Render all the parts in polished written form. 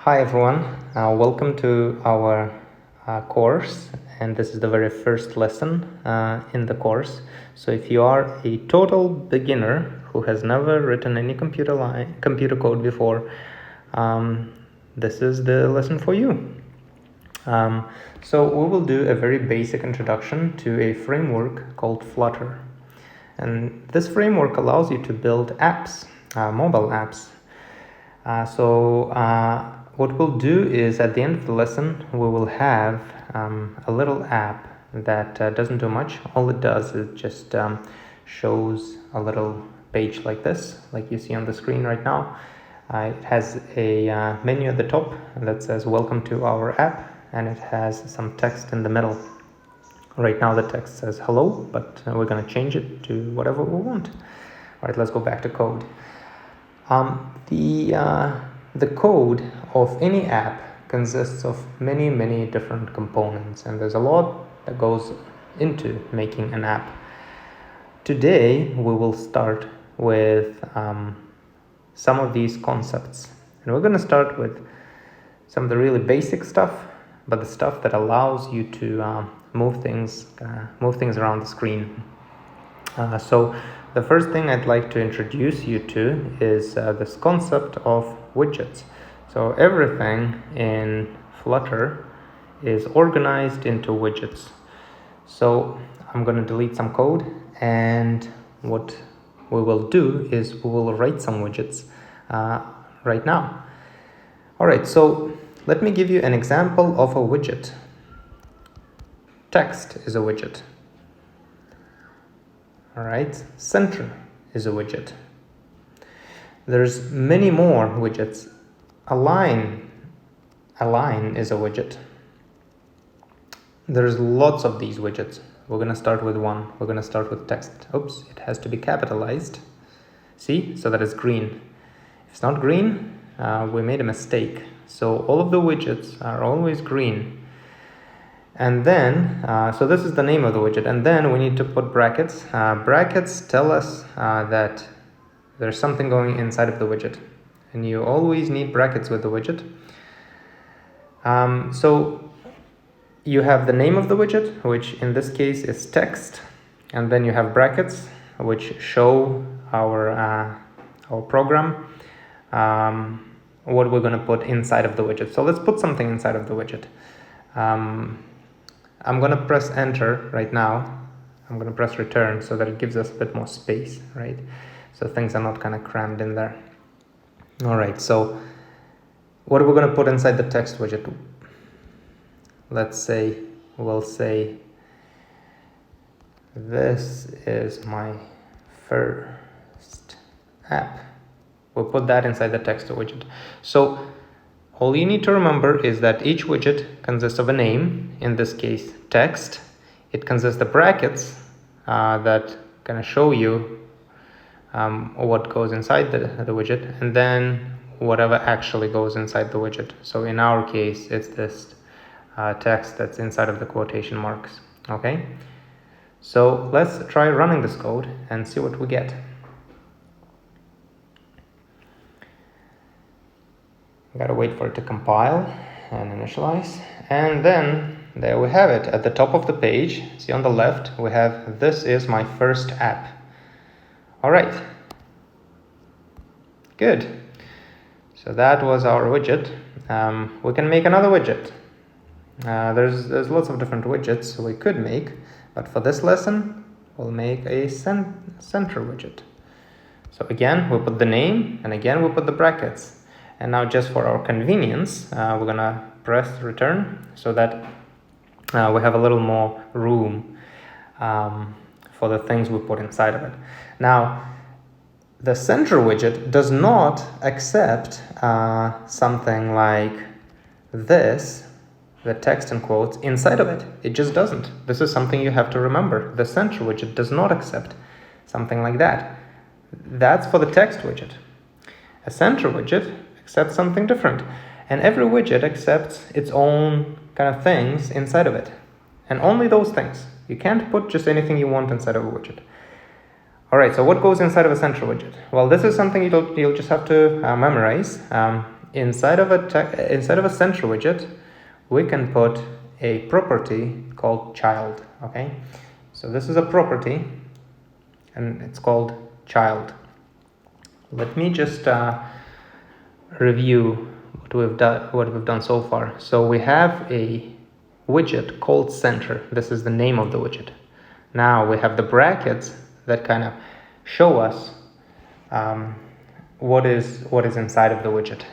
Hi everyone, welcome to our course, and this is the very first lesson in the course. So if you are a total beginner who has never written any computer code before, this is the lesson for you. So we will do a very basic introduction to a framework called Flutter, and this framework allows you to build apps, mobile apps. What we'll do is at the end of the lesson, we will have a little app that doesn't do much. All it does is just shows a little page like this, like you see on the screen right now. It has a menu at the top that says welcome to our app, and it has some text in the middle. Right now the text says hello, but we're going to change it to whatever we want. All right, let's go back to code. The code of any app consists of many different components, and there's a lot that goes into making an app. Today we will start with some of these concepts, and we're going to start with some of the really basic stuff, but the stuff that allows you to move things around the screen. So the first thing I'd like to introduce you to is this concept of widgets. So everything in Flutter is organized into widgets. So I'm going to delete some code, and what we will do is we will write some widgets right now. All right, so let me give you an example of a widget. Text is a widget. All right, center is a widget. There's many more widgets. Align is a widget. There's lots of these widgets. We're going to start with one. We're going to start with text. Oops, it has to be capitalized. See, so that it's green. If it's not green, we made a mistake. So all of the widgets are always green. And then, so this is the name of the widget, and then we need to put brackets. Brackets tell us that there's something going inside of the widget, and you always need brackets with the widget. So you have the name of the widget, which in this case is text, and then you have brackets, which show our program, what we're going to put inside of the widget. So let's put something inside of the widget. I'm going to press enter right now. I'm going to press return so that it gives us a bit more space, right? So things are not kind of crammed in there. All right, so what are we going to put inside the text widget? Let's say, we'll say, this is my first app. We'll put that inside the text widget. So all you need to remember is that each widget consists of a name, in this case text. It consists of brackets that kind of show you what goes inside the widget, and then whatever actually goes inside the widget. So in our case, it's this text that's inside of the quotation marks. Okay, so let's try running this code and see what we get. Gotta wait for it to compile and initialize, and then there we have it at the top of the page. See on the left we have this is my first app. All right, good. So that was our widget. We can make another widget. There's lots of different widgets we could make, but for this lesson we'll make a center widget. So again we put the name, and again we put the brackets. And now just for our convenience, we're gonna press return so that we have a little more room for the things we put inside of it. Now, the center widget does not accept something like this, the text in quotes, inside of it. It just doesn't. This is something you have to remember. The center widget does not accept something like that. That's for the text widget. A center widget accepts something different, and every widget accepts its own kind of things inside of it, and only those things. You can't put just anything you want inside of a widget. All right, so what goes inside of a center widget? Well, this is something you'll just have to memorize. inside of a center widget, we can put a property called child. Okay, so this is a property, and it's called child. Let me just review what we've done so far. So we have a widget called center. This is the name of the widget. Now we have the brackets that kind of show us what is inside of the widget,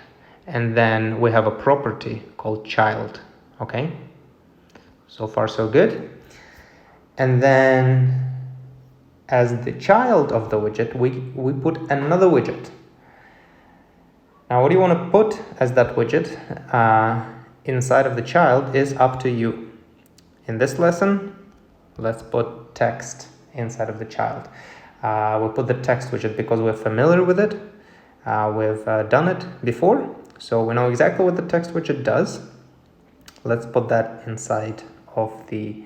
and then we have a property called child. Okay, so far so good. And then as the child of the widget, we put another widget. Now what do you want to put as that widget inside of the child is up to you. In this lesson, let's put text inside of the child. We'll put the text widget because we're familiar with it. We've done it before, so we know exactly what the text widget does. Let's put that inside of the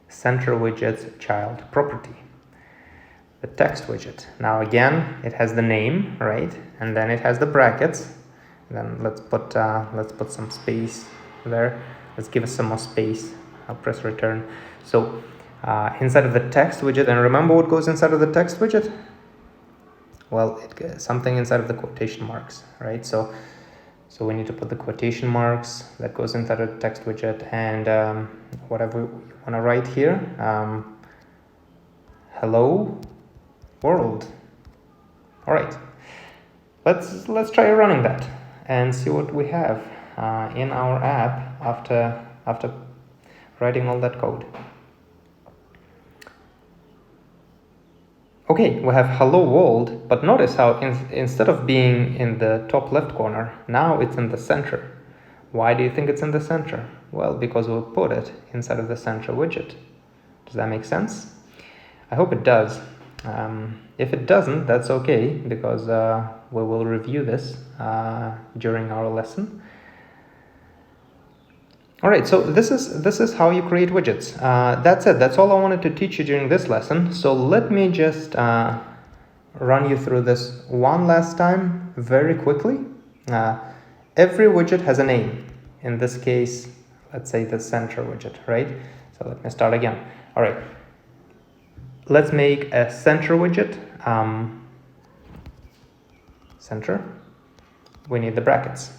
center widget's child property. The text widget. Now again, it has the name, right? And then it has the brackets. And then let's put some space there. Let's give it some more space. I'll press return. So inside of the text widget, and remember what goes inside of the text widget? Well, something inside of the quotation marks, right? So we need to put the quotation marks that goes inside of the text widget, and whatever you want to write here. Hello world. All right, let's try running that and see what we have in our app after writing all that code. Okay, we have hello world, but notice how instead of being in the top left corner, now it's in the center. Why do you think it's in the center? Well, because we put it inside of the center widget. Does that make sense? I hope it does. If it doesn't, that's okay, because we will review this during our lesson. All right, so this is how you create widgets. That's it. That's all I wanted to teach you during this lesson. So let me just run you through this one last time very quickly. Every widget has a name. In this case, let's say the center widget, right? So let me start again. All right. Let's make a center widget. Center. We need the brackets.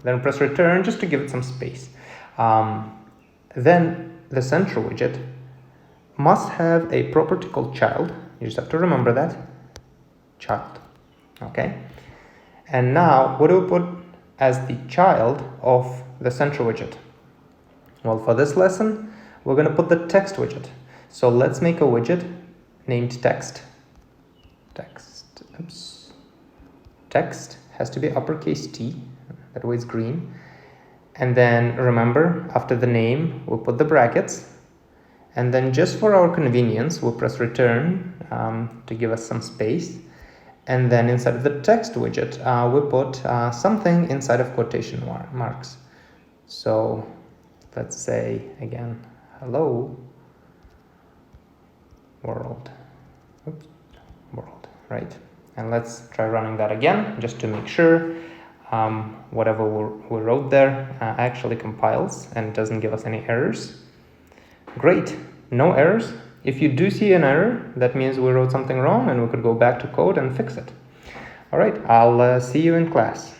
Then press return just to give it some space. Then the center widget must have a property called child. You just have to remember that. Child. Okay. And now what do we put as the child of the center widget? Well, for this lesson, we're going to put the text widget. So let's make a widget named text. Text has to be uppercase T, that way it's green. And then remember, after the name, we'll put the brackets. And then just for our convenience, we'll press return to give us some space. And then inside of the text widget, we put something inside of quotation marks. So let's say again, hello world. Oops, world, right? And let's try running that again just to make sure whatever we wrote there actually compiles and doesn't give us any errors. Great, no errors. If you do see an error, that means we wrote something wrong and we could go back to code and fix it. All right, I'll see you in class.